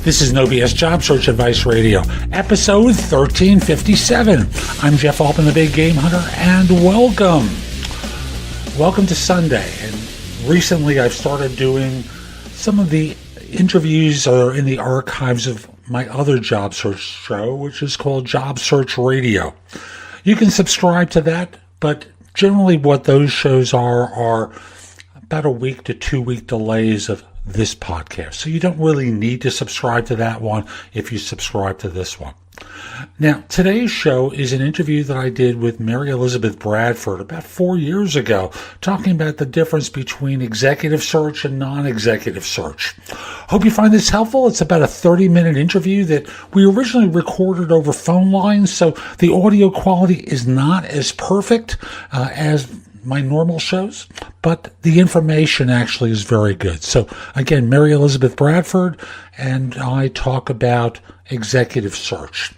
This is No BS Job Search Advice Radio, episode 1357. I'm Jeff Altman, the Big Game Hunter, and welcome. Welcome to Sunday. And recently I've started doing some of the interviews are in the archives of my other job search show, which is called Job Search Radio. You can subscribe to that, but generally what those shows are about a week to 2 week delays of this podcast. So you don't really need to subscribe to that one if you subscribe to this one. Now, today's show is an interview that I did with Mary Elizabeth Bradford about 4 years ago, talking about the difference between executive search and non-executive search. Hope you find this helpful. It's about a 30-minute interview that we originally recorded over phone lines, so the audio quality is not as perfect as my normal shows, but the information actually is very good. So again, Mary Elizabeth Bradford and I talk about executive search.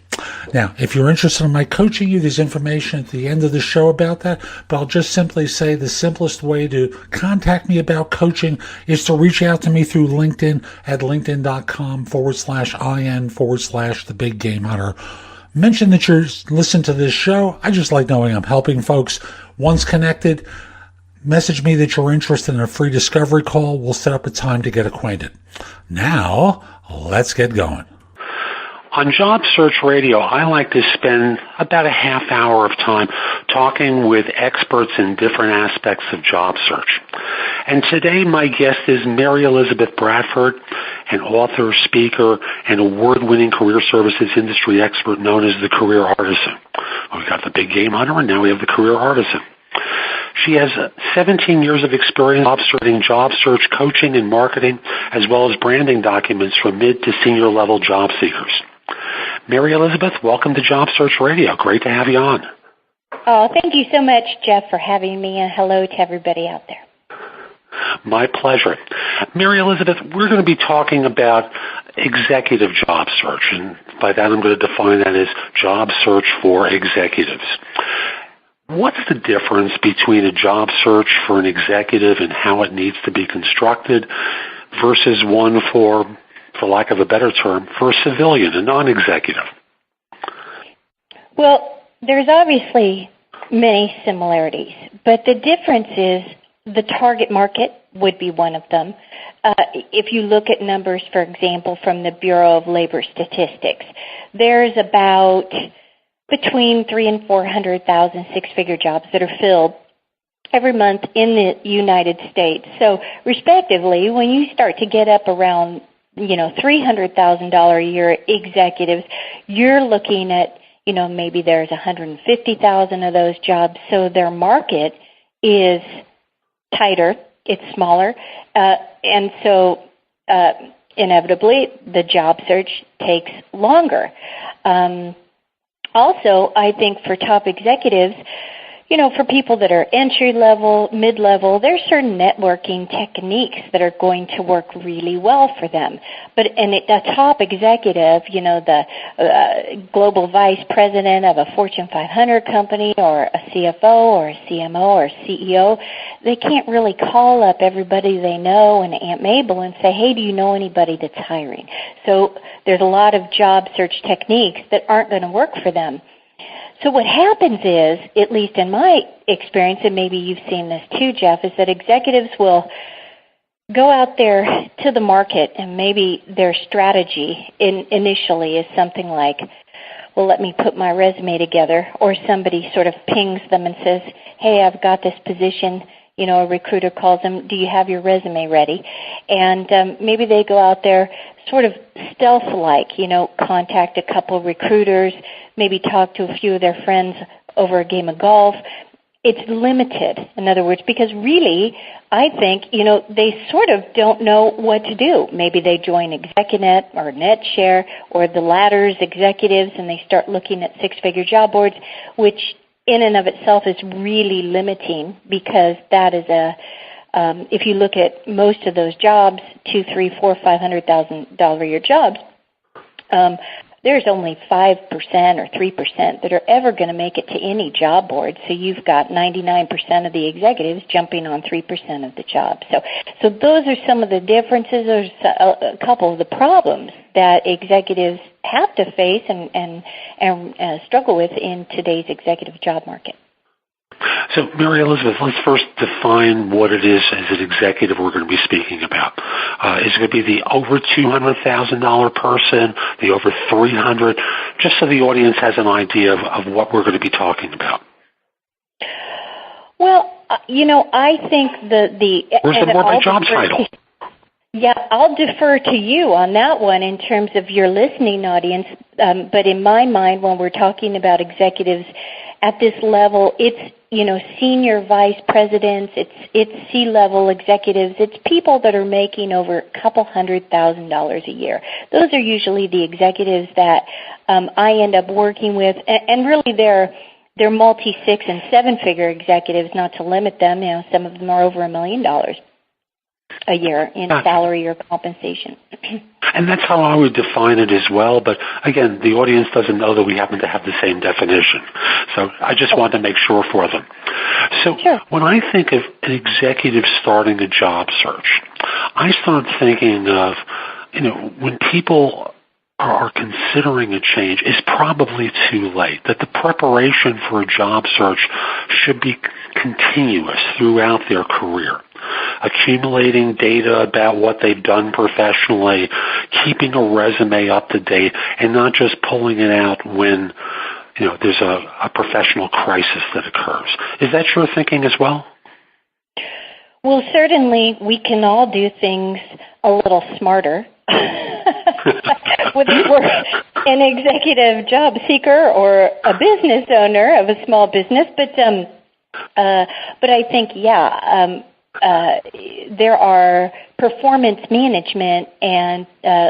Now, if you're interested in my coaching you, there's information at the end of the show about that, but I'll just simply say the simplest way to contact me about coaching is to reach out to me through LinkedIn at linkedin.com/IN/the Big Game Hunter. Mention that you're listening to this show. I just like knowing I'm helping folks. Once connected, message me that you're interested in a free discovery call. We'll set up a time to get acquainted. Now, let's get going. On Job Search Radio, I like to spend about a half hour of time talking with experts in different aspects of job search. And today my guest is Mary Elizabeth Bradford, an author, speaker, and award-winning career services industry expert known as the Career Artisan. We've got the Big Game Hunter, and now we have the Career Artisan. She has 17 years of experience observing job search coaching and marketing, as well as branding documents for mid to senior level job seekers. Mary Elizabeth, welcome to Job Search Radio. Great to have you on. Oh, thank you so much, Jeff, for having me, and hello to everybody out there. My pleasure. Mary Elizabeth, we're going to be talking about executive job search, and by that I'm going to define that as job search for executives. What's the difference between a job search for an executive and how it needs to be constructed versus one for lack of a better term, for a civilian, a non-executive? Well, there's obviously many similarities, but the difference is the target market would be one of them. If you look at numbers, for example, from the Bureau of Labor Statistics, there's about between 300,000 and 400,000 six-figure jobs that are filled every month in the United States. So, respectively, when you start to get up around $300,000 a year executives, you're looking at, maybe there's 150,000 of those jobs. So their market is tighter, it's smaller, and so inevitably the job search takes longer. Also, I think for top executives, for people that are entry-level, mid-level, there's certain networking techniques that are going to work really well for them. And a top executive, the global vice president of a Fortune 500 company or a CFO or a CMO or a CEO, they can't really call up everybody they know and Aunt Mabel and say, hey, do you know anybody that's hiring? So there's a lot of job search techniques that aren't going to work for them. So what happens is, at least in my experience, and maybe you've seen this too, Jeff, is that executives will go out there to the market and maybe their strategy initially is something like, well, let me put my resume together, or somebody sort of pings them and says, hey, I've got this position. A recruiter calls them, do you have your resume ready? And maybe they go out there sort of stealth-like, contact a couple of recruiters, maybe talk to a few of their friends over a game of golf. It's limited, in other words, because really, I think, they sort of don't know what to do. Maybe they join ExecuNet or NetShare or the latter's executives, and they start looking at six-figure job boards, which in and of itself is really limiting, because that is if you look at most of those jobs, $200,000, $300,000, $400,000, $500,000 a year jobs, there's only 5% or 3% that are ever going to make it to any job board. So you've got 99% of the executives jumping on 3% of the job. So those are some of the differences. There's a couple of the problems that executives have to face and struggle with in today's executive job market. So, Mary Elizabeth, let's first define what it is as an executive we're going to be speaking about. Is it going to be the over $200,000 person, the over $300,000, just so the audience has an idea of what we're going to be talking about? Well, I think Where's the more by job title? Yeah, I'll defer to you on that one in terms of your listening audience. But in my mind, when we're talking about executives at this level, it's senior vice presidents, it's C-level executives, it's people that are making over a couple $100,000 a year. Those are usually the executives that I end up working with, and really they're multi-six and seven-figure executives, not to limit them. Some of them are over $1 million a year in salary or compensation. And that's how I would define it as well. But again, the audience doesn't know that we happen to have the same definition. So I just want to make sure for them. So when I think of an executive starting a job search, I start thinking of, when people are considering a change, it's probably too late, that the preparation for a job search should be continuous throughout their career. Accumulating data about what they've done professionally, keeping a resume up to date, and not just pulling it out when there's a professional crisis that occurs. Is that your thinking as well? Well, certainly we can all do things a little smarter. Whether we're an executive job seeker or a business owner of a small business, but I think there are performance management and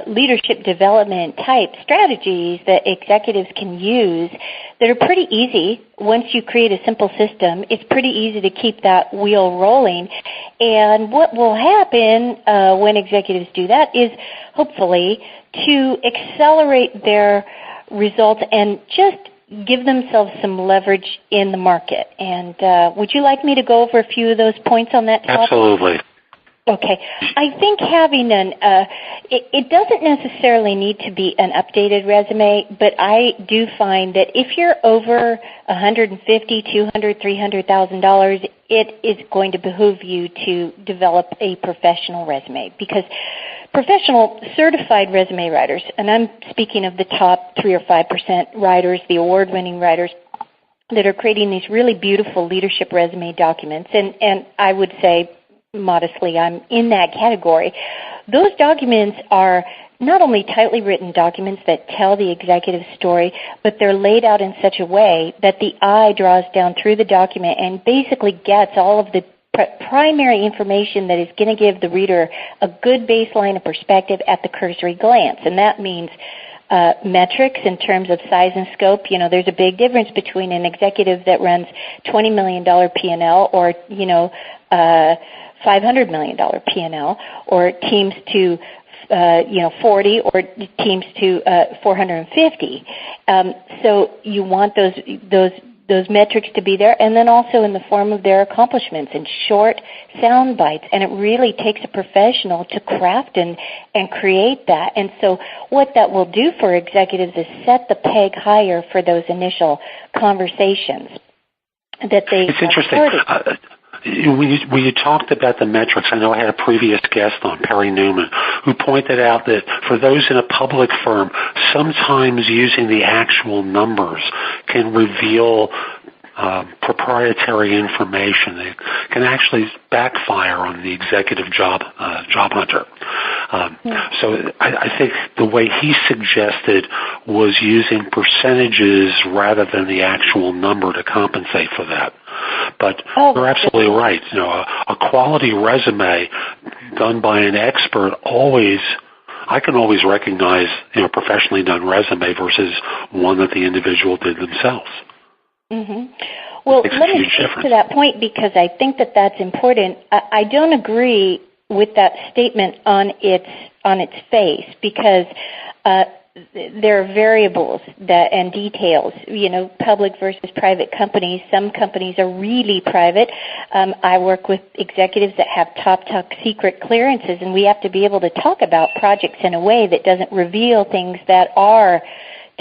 leadership development type strategies that executives can use that are pretty easy. Once you create a simple system, it's pretty easy to keep that wheel rolling. And what will happen when executives do that is hopefully to accelerate their results and just give themselves some leverage in the market. And would you like me to go over a few of those points on that topic? Absolutely. Okay. I think having it doesn't necessarily need to be an updated resume, but I do find that if you're over $150,000, $200,000, $300,000, it is going to behoove you to develop a professional resume, because professional certified resume writers, and I'm speaking of the top 3 or 5% writers, the award-winning writers that are creating these really beautiful leadership resume documents, and I would say modestly I'm in that category. Those documents are not only tightly written documents that tell the executive story, but they're laid out in such a way that the eye draws down through the document and basically gets all of the primary information that is going to give the reader a good baseline of perspective at the cursory glance. And that means metrics in terms of size and scope. There's a big difference between an executive that runs $20 million P&L or, $500 million P&L, or teams to 40, or teams to 450. So you want those metrics to be there, and then also in the form of their accomplishments in short sound bites. And it really takes a professional to craft and create that. And so what that will do for executives is set the peg higher for those initial conversations that they It's interesting. When you talked about the metrics, I know I had a previous guest on, Perry Newman, who pointed out that for those in a public firm, sometimes using the actual numbers can reveal proprietary information. It can actually backfire on the executive job hunter. So I think the way he suggested was using percentages rather than the actual number to compensate for that. But you're absolutely right. A quality resume done by an expert I can always recognize, professionally done resume versus one that the individual did themselves. Mm-hmm. Well, let me speak to that point, because I think that that's important. I don't agree with that statement on its face, because there are variables and details, public versus private companies. Some companies are really private. I work with executives that have top secret clearances, and we have to be able to talk about projects in a way that doesn't reveal things that are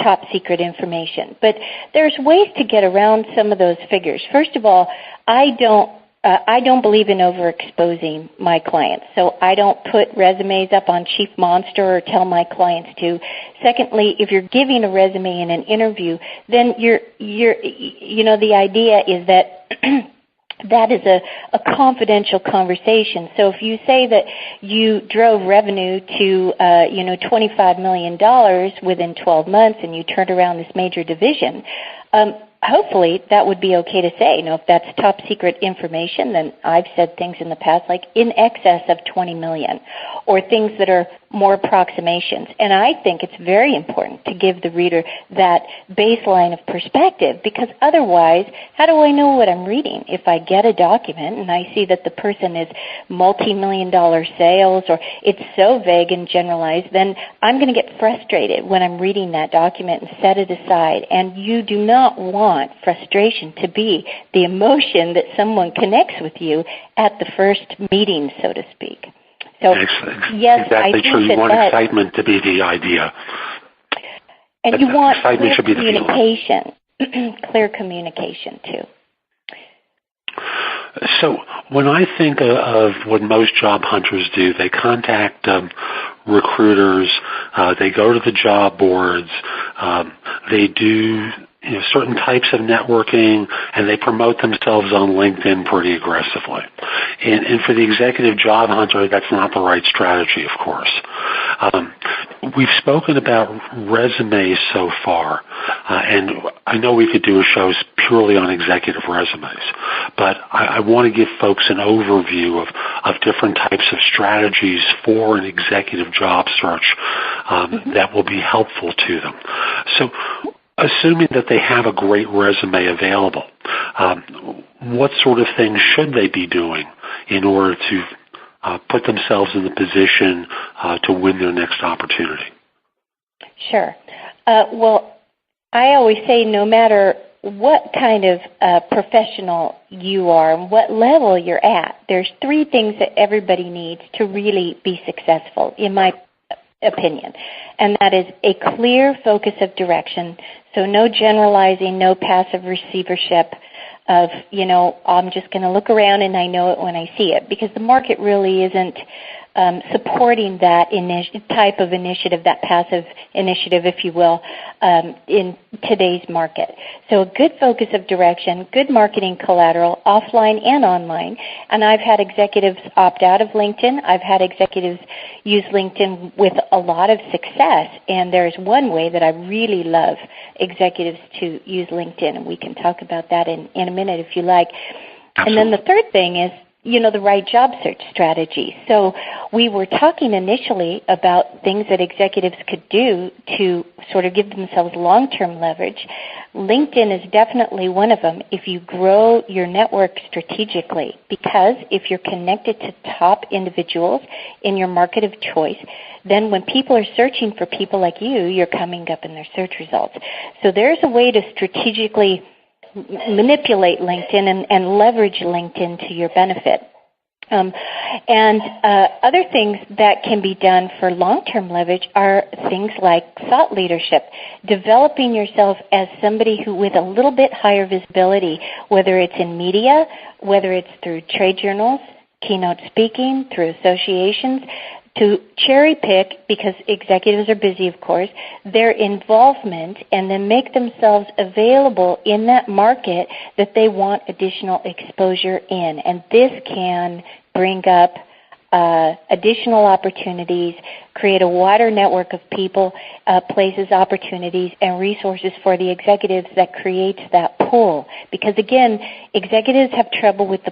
top secret information. But there's ways to get around some of those figures. First of all, I don't believe in overexposing my clients, so I don't put resumes up on Chief Monster or tell my clients to. Secondly, if you're giving a resume in an interview, then the idea is that that is a confidential conversation. So if you say that you drove revenue to $25 million within 12 months and you turned around this major division, hopefully that would be okay to say. If that's top secret information, then I've said things in the past like in excess of 20 million, or things that are more approximations. And I think it's very important to give the reader that baseline of perspective, because otherwise, how do I know what I'm reading? If I get a document and I see that the person is multi-million-dollar sales, or it's so vague and generalized, then I'm going to get frustrated when I'm reading that document and set it aside. And you do not want frustration to be the emotion that someone connects with you at the first meeting, so to speak. So, yes, exactly I think true. You want excitement to be the idea. And you want clear communication, clear communication, too. So when I think of what most job hunters do, they contact recruiters, they go to the job boards, they do certain types of networking, and they promote themselves on LinkedIn pretty aggressively. And for the executive job hunter, that's not the right strategy, of course. We've spoken about resumes so far, and I know we could do a show purely on executive resumes, but I want to give folks an overview of different types of strategies for an executive job search that will be helpful to them. So, assuming that they have a great resume available, what sort of things should they be doing in order to put themselves in the position to win their next opportunity? Sure. Well, I always say no matter what kind of professional you are and what level you're at, there's three things that everybody needs to really be successful, in my opinion, and that is a clear focus of direction. So no generalizing, no passive receivership of, I'm just going to look around and I know it when I see it, because the market really isn't supporting that type of initiative, that passive initiative, if you will, in today's market. So a good focus of direction, good marketing collateral, offline and online. And I've had executives opt out of LinkedIn. I've had executives use LinkedIn with a lot of success. And there's one way that I really love executives to use LinkedIn, and we can talk about that in a minute if you like. Absolutely. And then the third thing is, the right job search strategy. So we were talking initially about things that executives could do to sort of give themselves long-term leverage. LinkedIn is definitely one of them if you grow your network strategically, because if you're connected to top individuals in your market of choice, then when people are searching for people like you, you're coming up in their search results. So there's a way to strategically manipulate LinkedIn and leverage LinkedIn to your benefit. Other things that can be done for long-term leverage are things like thought leadership, developing yourself as somebody who with a little bit higher visibility, whether it's in media, whether it's through trade journals, keynote speaking, through associations, to cherry pick, because executives are busy, of course, their involvement and then make themselves available in that market that they want additional exposure in. And this can bring up additional opportunities, create a wider network of people, places, opportunities, and resources for the executives that creates that pull. Because, again, executives have trouble with the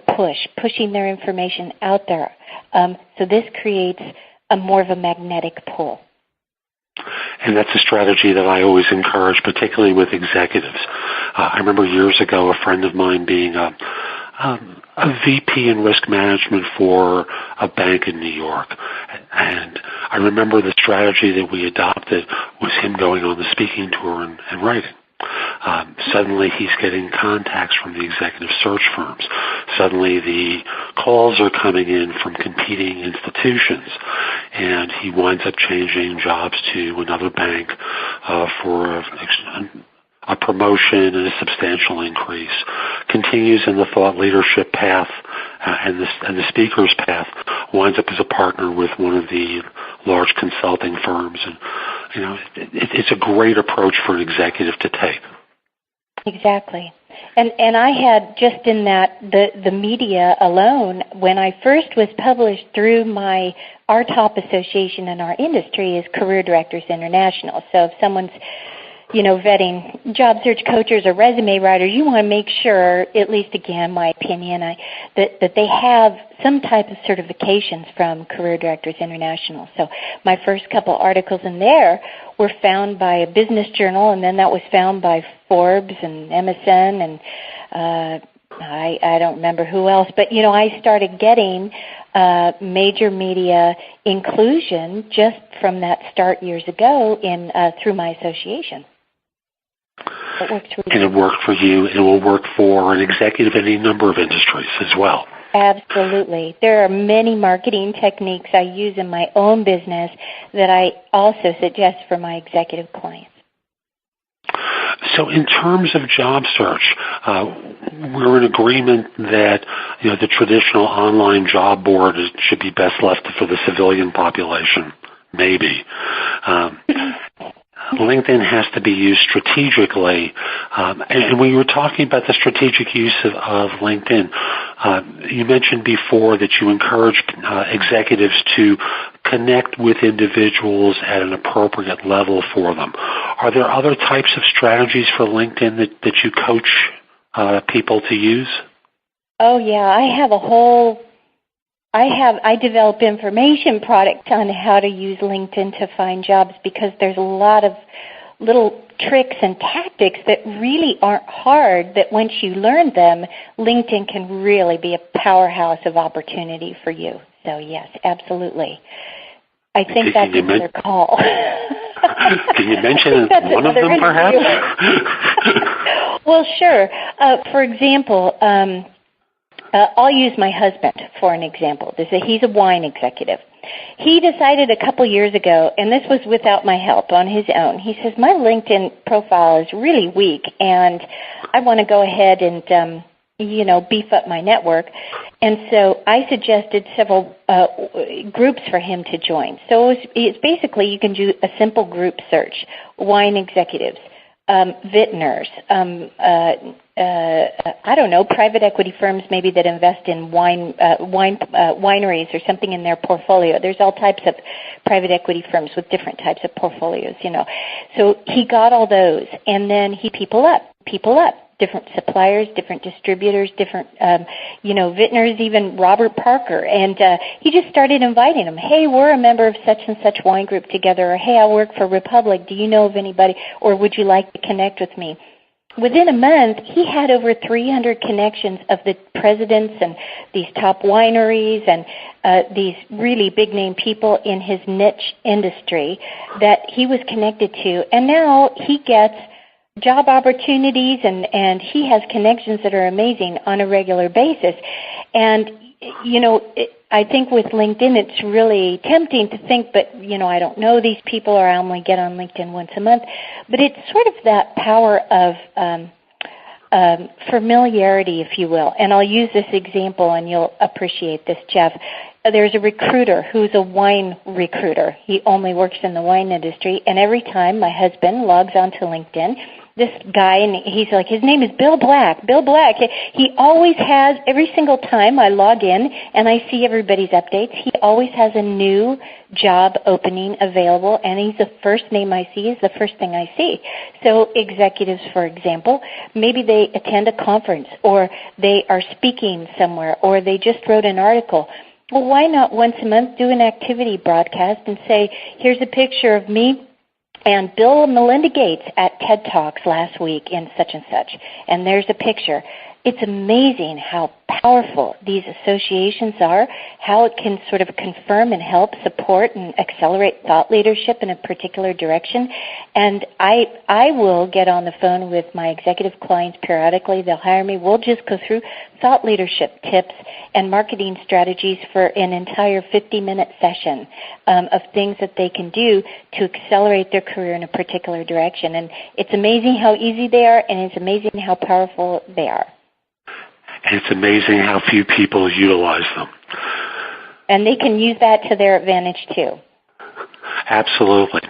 pushing their information out there. So this creates more of a magnetic pull. And that's a strategy that I always encourage, particularly with executives. I remember years ago a friend of mine being a VP in risk management for a bank in New York. And I remember the strategy that we adopted was him going on the speaking tour and writing. Suddenly he's getting contacts from the executive search firms. Suddenly the calls are coming in from competing institutions, and he winds up changing jobs to another bank for a promotion and a substantial increase, continues in the thought leadership path and the speaker's path, winds up as a partner with one of the large consulting firms. And, it's a great approach for an executive to take. Exactly. And I had just in that, the media alone, when I first was published through our top association in our industry is Career Directors International. So if someone's vetting job search coaches or resume writers, you want to make sure, at least again, my opinion, that they have some type of certifications from Career Directors International. So my first couple articles in there were found by a business journal, and then that was found by Forbes and MSN, and I don't remember who else. But, I started getting major media inclusion just from that start years ago through my association. It works really and it worked for you, and it will work for an executive in any number of industries as well. Absolutely. There are many marketing techniques I use in my own business that I also suggest for my executive clients. So in terms of job search, we're in agreement that the traditional online job board should be best left for the civilian population, maybe. LinkedIn has to be used strategically. And when you were talking about the strategic use of LinkedIn, you mentioned before that you encourage executives to connect with individuals at an appropriate level for them. Are there other types of strategies for LinkedIn that you coach people to use? Oh, yeah. I develop information products on how to use LinkedIn to find jobs because there's a lot of little tricks and tactics that really aren't hard, that once you learn them, LinkedIn can really be a powerhouse of opportunity for you. So, yes, absolutely. I think that's another call. Can you mention one of them, perhaps? Well, sure. For example, I'll use my husband for an example. He's a wine executive. He decided a couple years ago, and this was without my help, on his own. He says, my LinkedIn profile is really weak, and I want to go ahead and, beef up my network. And so I suggested several groups for him to join. So it's basically you can do a simple group search: wine executives, vintners, private equity firms maybe that invest in wineries or something in their portfolio. There's all types of private equity firms with different types of portfolios, So he got all those, and then he people up, different suppliers, different distributors, different, vintners, even Robert Parker. And he just started inviting them. Hey, we're a member of such and such wine group together. Or, hey, I work for Republic. Do you know of anybody? Or would you like to connect with me? Within a month, he had over 300 connections of the presidents and these top wineries and these really big-name people in his niche industry that he was connected to. And now he gets job opportunities, and he has connections that are amazing on a regular basis. And, I think with LinkedIn it's really tempting to think, but, I don't know these people, or I only get on LinkedIn once a month. But it's sort of that power of familiarity, if you will. And I'll use this example, and you'll appreciate this, Jeff. There's a recruiter who's a wine recruiter. He only works in the wine industry. And every time my husband logs onto LinkedIn, this guy, and he's like, his name is Bill Black. Bill Black. He always has, every single time I log in and I see everybody's updates, he always has a new job opening available, and he's the first name I see is the first thing I see. So executives, for example, maybe they attend a conference, or they are speaking somewhere, or they just wrote an article. Well, why not once a month do an activity broadcast and say, here's a picture of me and Bill and Melinda Gates at TED Talks last week in such and such, and there's a picture. it's amazing how powerful these associations are, how it can sort of confirm and help support and accelerate thought leadership in a particular direction. And I will get on the phone with my executive clients periodically. They'll hire me. We'll just go through thought leadership tips and marketing strategies for an entire 50-minute session of things that they can do to accelerate their career in a particular direction. And it's amazing how easy they are, and it's amazing how powerful they are. And it's amazing how few people utilize them. And they can use that to their advantage, too. Absolutely.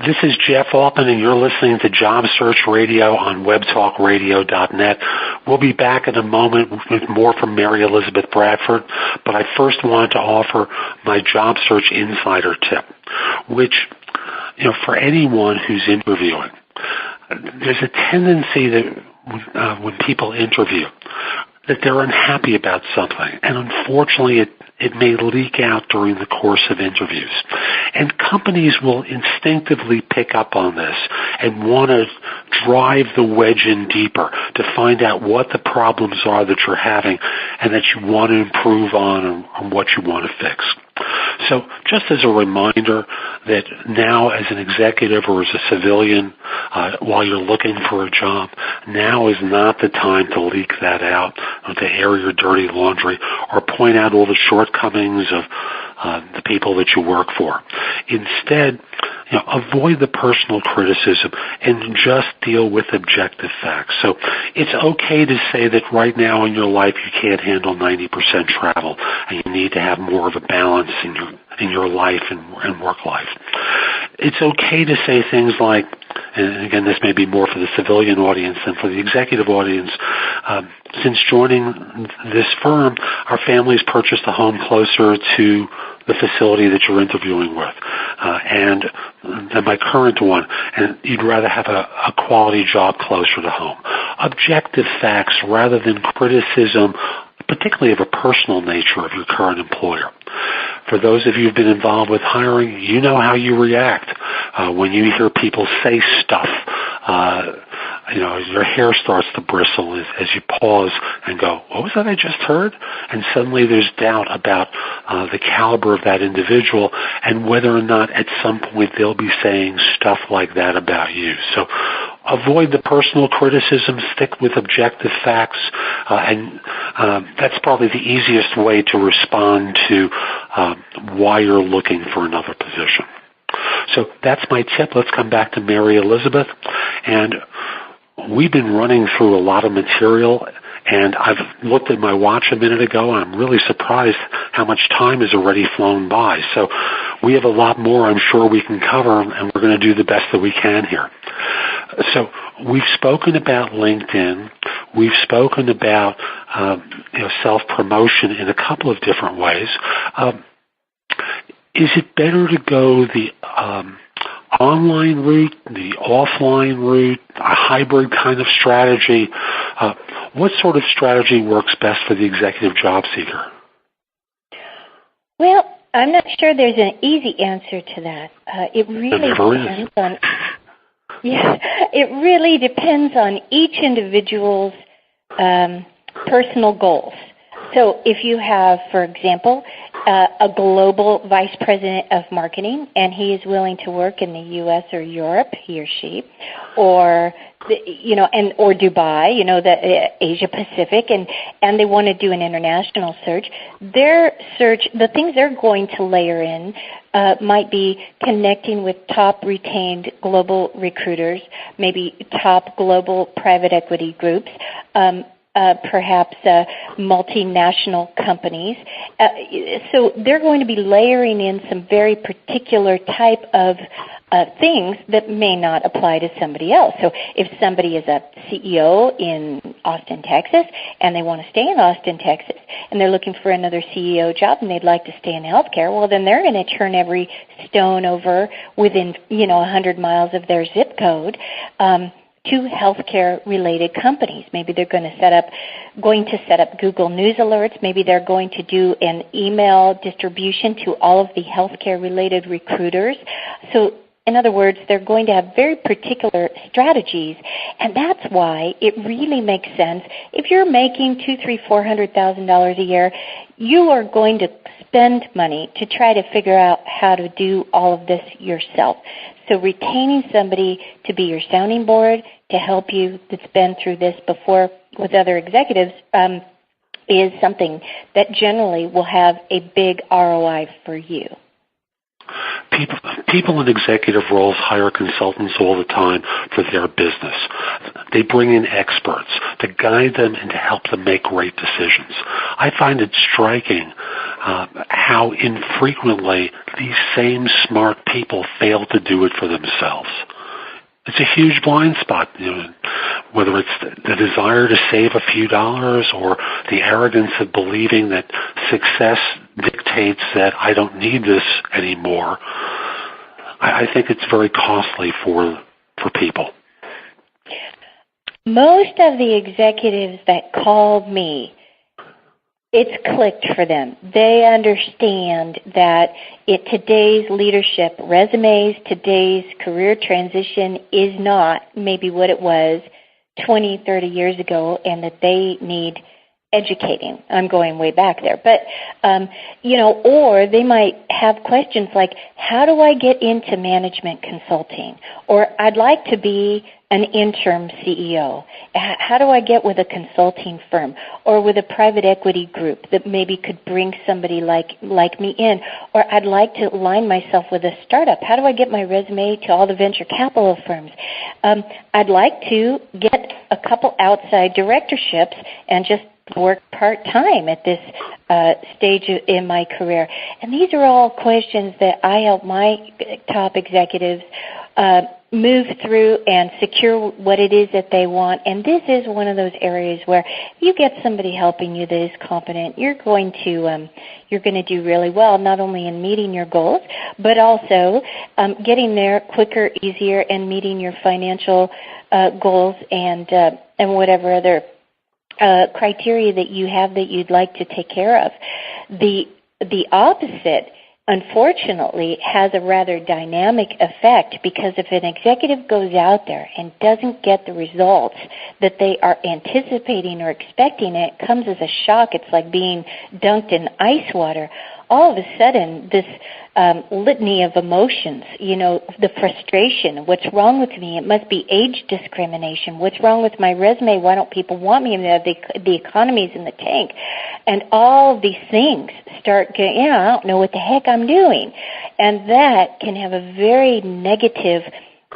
This is Jeff Altman, and you're listening to Job Search Radio on webtalkradio.net. We'll be back in a moment with more from Mary Elizabeth Bradford, but I first want to offer my Job Search Insider tip, which, for anyone who's interviewing, there's a tendency that when people interview, that they're unhappy about something, and unfortunately it may leak out during the course of interviews. And companies will instinctively pick up on this and want to drive the wedge in deeper to find out what the problems are that you're having and that you want to improve on and what you want to fix. So just as a reminder that now as an executive or as a civilian, while you're looking for a job, now is not the time to leak that out or to air your dirty laundry or point out all the shortcomings of the people that you work for. Instead, avoid the personal criticism and just deal with objective facts. So it's okay to say that right now in your life you can't handle 90% travel and you need to have more of a balance in your life and work life. It's okay to say things like, and again, this may be more for the civilian audience than for the executive audience, since joining this firm, our family's purchased a home closer to the facility that you're interviewing with, and than my current one, and you'd rather have a quality job closer to home. Objective facts rather than criticism, particularly of a personal nature of your current employer. For those of you who've been involved with hiring, you know how you react when you hear people say stuff. Your hair starts to bristle as you pause and go, what was that I just heard? And suddenly there's doubt about the caliber of that individual and whether or not at some point they'll be saying stuff like that about you. So avoid the personal criticism, stick with objective facts, and that's probably the easiest way to respond to why you're looking for another position. So that's my tip. Let's come back to Mary Elizabeth. And we've been running through a lot of material, and I've looked at my watch a minute ago, and I'm really surprised how much time has already flown by. So we have a lot more I'm sure we can cover, and we're going to do the best that we can here. So we've spoken about LinkedIn. We've spoken about self-promotion in a couple of different ways. Is it better to go the online route, the offline route, a hybrid kind of strategy? What sort of strategy works best for the executive job seeker? Well, I'm not sure there's an easy answer to that. It really depends on each individual's personal goals. So if you have, for example, a global vice president of marketing, and he is willing to work in the U.S. or Europe, he or she, or or Dubai, the Asia Pacific, and they want to do an international search. The things they're going to layer in might be connecting with top retained global recruiters, maybe top global private equity groups. Perhaps multinational companies. So they're going to be layering in some very particular type of things that may not apply to somebody else. So if somebody is a CEO in Austin, Texas, and they want to stay in Austin, Texas, and they're looking for another CEO job and they'd like to stay in healthcare, well, then they're going to turn every stone over within, 100 miles of their zip code. To healthcare-related companies. Maybe they're going to set up Google News alerts. Maybe they're going to do an email distribution to all of the healthcare-related recruiters. So In other words, they're going to have very particular strategies, and that's why it really makes sense. If you're making $200,000, $300,000, $400,000 a year, you are going to spend money to try to figure out how to do all of this yourself. So retaining somebody to be your sounding board, to help you, that's been through this before with other executives, is something that generally will have a big ROI for you. People in executive roles hire consultants all the time for their business. They bring in experts to guide them and to help them make great decisions. I find it striking how infrequently these same smart people fail to do it for themselves. It's a huge blind spot, whether it's the desire to save a few dollars or the arrogance of believing that success dictates that I don't need this anymore. I think it's very costly for people. Most of the executives that called me, it's clicked for them. They understand that today's leadership resumes, today's career transition is not maybe what it was 20, 30 years ago, and that they need educating. I'm going way back there. But, or they might have questions like, how do I get into management consulting? Or I'd like to be an interim CEO. How do I get with a consulting firm or with a private equity group that maybe could bring somebody like me in? Or I'd like to align myself with a startup. How do I get my resume to all the venture capital firms? I'd like to get a couple outside directorships and just work part-time at this stage in my career. And these are all questions that I help my top executives move through and secure what it is that they want. And this is one of those areas where if you get somebody helping you that is competent, you're going to do really well, not only in meeting your goals, but also getting there quicker, easier, and meeting your financial goals and whatever other criteria that you have that you'd like to take care of. The opposite, unfortunately, has a rather dynamic effect, because if an executive goes out there and doesn't get the results that they are anticipating or expecting, it comes as a shock. It's like being dunked in ice water. All of a sudden, this litany of emotions, the frustration, what's wrong with me? It must be age discrimination. What's wrong with my resume? Why don't people want me? The economy's in the tank. And all of these things start getting, I don't know what the heck I'm doing. And that can have a very negative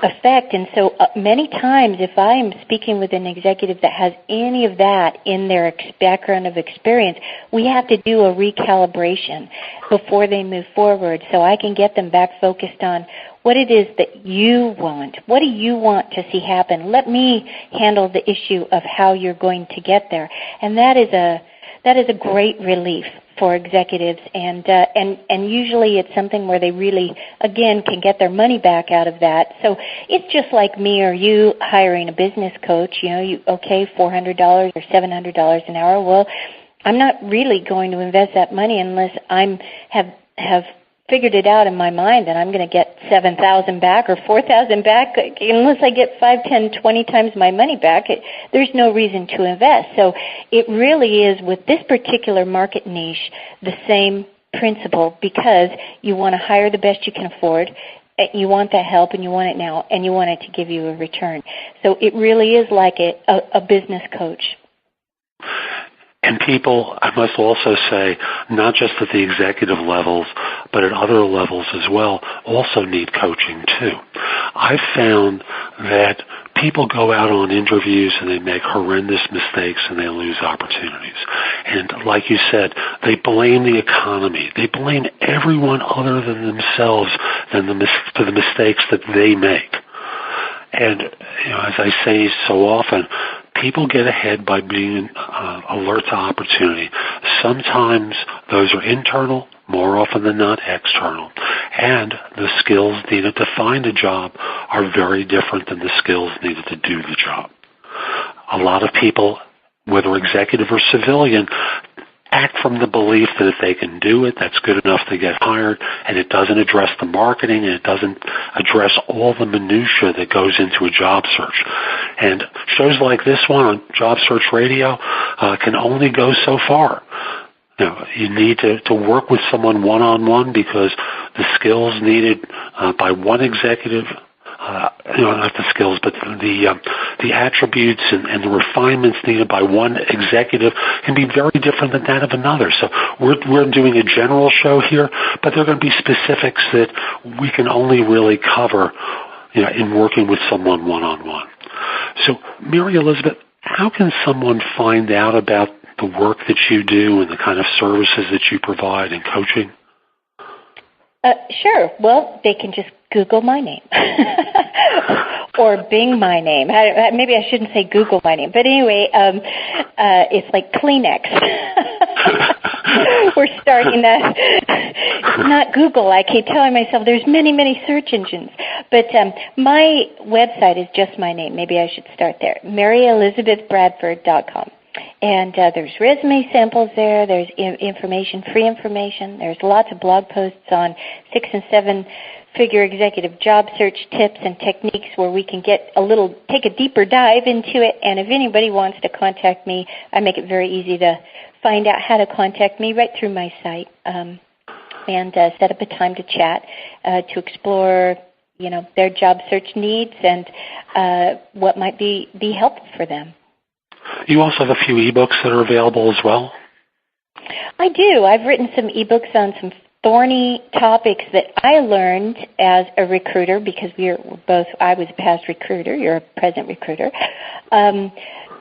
effect. And so many times, if I am speaking with an executive that has any of that in their background of experience, we have to do a recalibration before they move forward, so I can get them back focused on what it is that you want. What do you want to see happen? Let me handle the issue of how you're going to get there. And that is a great relief for executives, and usually it's something where they really, again, can get their money back out of that. So it's just like me or you hiring a business coach. $400 or $700 an hour. Well, I'm not really going to invest that money unless I have figured it out in my mind that I'm going to get $7,000 back or $4,000 back. Unless I get 5, 10, 20 times my money back, there's no reason to invest. So it really is, with this particular market niche, the same principle, because you want to hire the best you can afford. You want that help, and you want it now, and you want it to give you a return. So it really is like a business coach. And people, I must also say, not just at the executive levels, but at other levels as well, also need coaching too. I've found that people go out on interviews and they make horrendous mistakes and they lose opportunities. And like you said, they blame the economy. They blame everyone other than themselves for the mistakes that they make. And as I say so often, people get ahead by being alert to opportunity. Sometimes those are internal, more often than not external. And the skills needed to find a job are very different than the skills needed to do the job. A lot of people, whether executive or civilian, act from the belief that if they can do it, that's good enough to get hired, and it doesn't address the marketing, and it doesn't address all the minutia that goes into a job search. And shows like this one on Job Search Radio can only go so far. You need to work with someone one-on-one, because the skills needed by one executive, not the skills, but the attributes and the refinements needed by one executive can be very different than that of another. So we're doing a general show here, but there are going to be specifics that we can only really cover in working with someone one-on-one. So, Mary Elizabeth, how can someone find out about the work that you do and the kind of services that you provide in coaching? Sure. Well, they can just Google my name or Bing my name. Maybe I shouldn't say Google my name, but anyway, it's like Kleenex. We're starting that. Not Google. I keep telling myself there's many, many search engines. But my website is just my name. Maybe I should start there. MaryElizabethBradford.com. And there's resume samples there. There's information, free information. There's lots of blog posts on 6- and 7-figure executive job search tips and techniques where we can take a deeper dive into it. And if anybody wants to contact me, I make it very easy to find out how to contact me right through my site, and set up a time to chat to explore, their job search needs and what might be helpful for them. You also have a few ebooks that are available as well? I do. I've written some ebooks on some thorny topics that I learned as a recruiter, because I was a past recruiter, you're a present recruiter.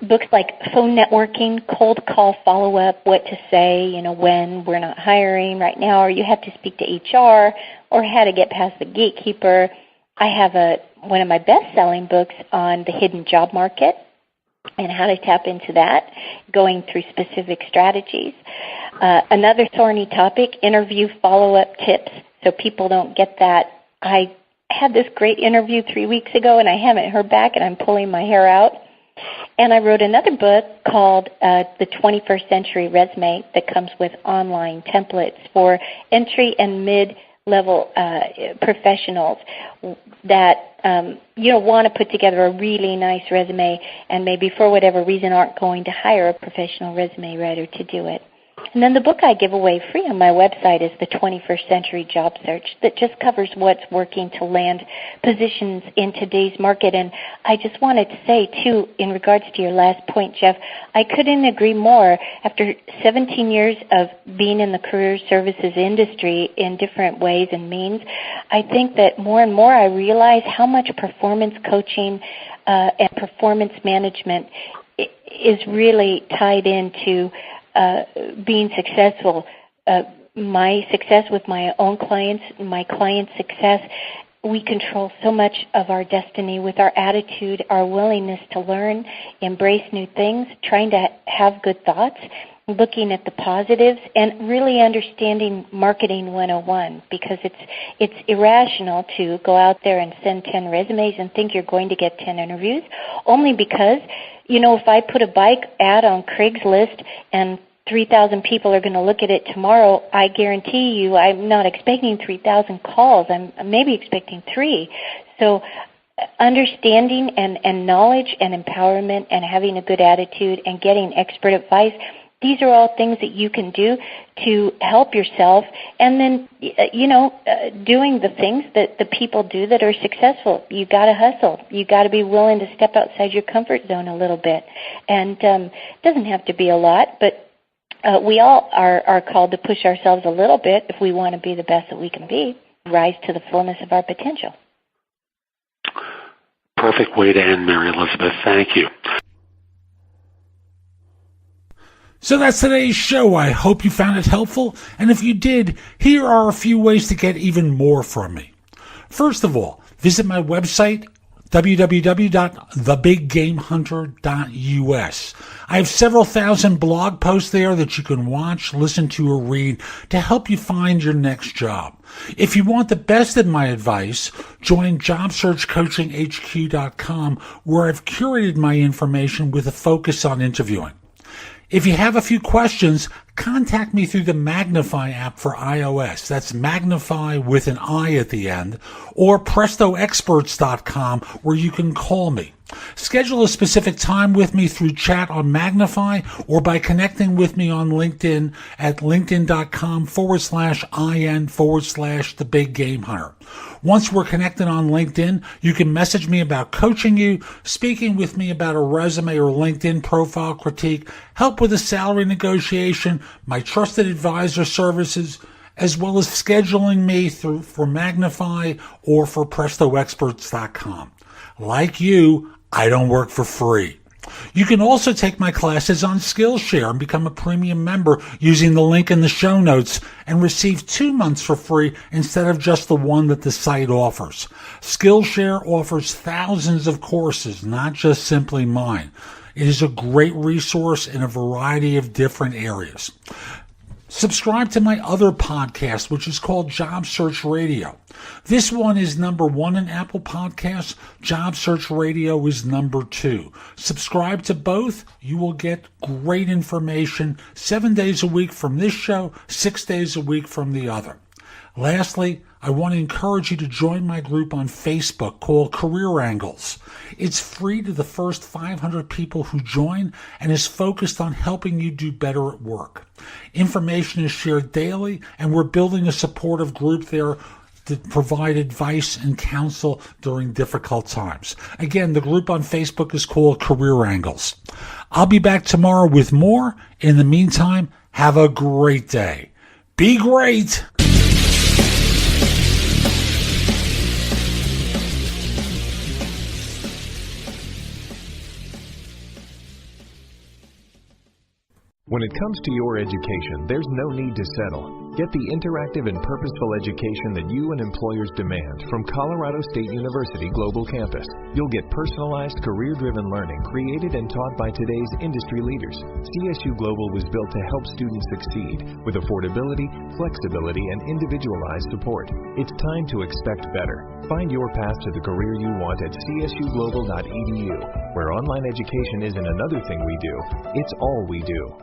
Books like phone networking, cold call follow-up, what to say, when we're not hiring right now, or you have to speak to HR, or how to get past the gatekeeper. I have one of my best-selling books on the hidden job market and how to tap into that, going through specific strategies. Another thorny topic, interview follow-up tips, so people don't get that. I had this great interview 3 weeks ago, and I haven't heard back, and I'm pulling my hair out. And I wrote another book called The 21st Century Resume that comes with online templates for entry and mid-level professionals that want to put together a really nice resume and maybe for whatever reason aren't going to hire a professional resume writer to do it. And then the book I give away free on my website is The 21st Century Job Search, that just covers what's working to land positions in today's market. And I just wanted to say, too, in regards to your last point, Jeff, I couldn't agree more. After 17 years of being in the career services industry in different ways and means, I think that more and more I realize how much performance coaching and performance management is really tied into being successful. My success with my own clients, my clients' success, we control so much of our destiny with our attitude, our willingness to learn, embrace new things, trying to have good thoughts, looking at the positives, and really understanding marketing 101, because it's irrational to go out there and send 10 resumes and think you're going to get 10 interviews, only because if I put a bike ad on Craigslist and 3,000 people are going to look at it tomorrow, I guarantee you I'm not expecting 3,000 calls. I'm maybe expecting 3. So understanding and knowledge and empowerment and having a good attitude and getting expert advice, these are all things that you can do to help yourself, and then, doing the things that the people do that are successful. You got to hustle. You got to be willing to step outside your comfort zone a little bit. And it doesn't have to be a lot, but we all are called to push ourselves a little bit if we want to be the best that we can be, rise to the fullness of our potential. Perfect way to end, Mary Elizabeth. Thank you. So that's today's show. I hope you found it helpful. And if you did, here are a few ways to get even more from me. First of all, visit my website, www.thebiggamehunter.us. I have several thousand blog posts there that you can watch, listen to, or read to help you find your next job. If you want the best of my advice, join JobSearchCoachingHQ.com, where I've curated my information with a focus on interviewing. If you have a few questions, contact me through the Magnify app for iOS. That's Magnify with an I at the end, or PrestoExperts.com, where you can call me. Schedule a specific time with me through chat on Magnify or by connecting with me on LinkedIn at linkedin.com/IN/The Big Game Hunter. Once we're connected on LinkedIn, you can message me about coaching you, speaking with me about a resume or LinkedIn profile critique, help with a salary negotiation, my trusted advisor services, as well as scheduling me for Magnify or for PrestoExperts.com. Like you, I don't work for free. You can also take my classes on Skillshare and become a premium member using the link in the show notes and receive 2 months for free instead of just the one that the site offers. Skillshare offers thousands of courses, not just simply mine. It is a great resource in a variety of different areas. Subscribe to my other podcast, which is called Job Search Radio. This one is number 1 in Apple Podcasts. Job Search Radio is number 2. Subscribe to both. You will get great information 7 days a week from this show, 6 days a week from the other. Lastly, I want to encourage you to join my group on Facebook called Career Angles. It's free to the first 500 people who join and is focused on helping you do better at work. Information is shared daily, and we're building a supportive group there to provide advice and counsel during difficult times. Again, the group on Facebook is called Career Angles. I'll be back tomorrow with more. In the meantime, have a great day. Be great! When it comes to your education, there's no need to settle. Get the interactive and purposeful education that you and employers demand from Colorado State University Global Campus. You'll get personalized, career-driven learning created and taught by today's industry leaders. CSU Global was built to help students succeed with affordability, flexibility, and individualized support. It's time to expect better. Find your path to the career you want at csuglobal.edu, where online education isn't another thing we do, it's all we do.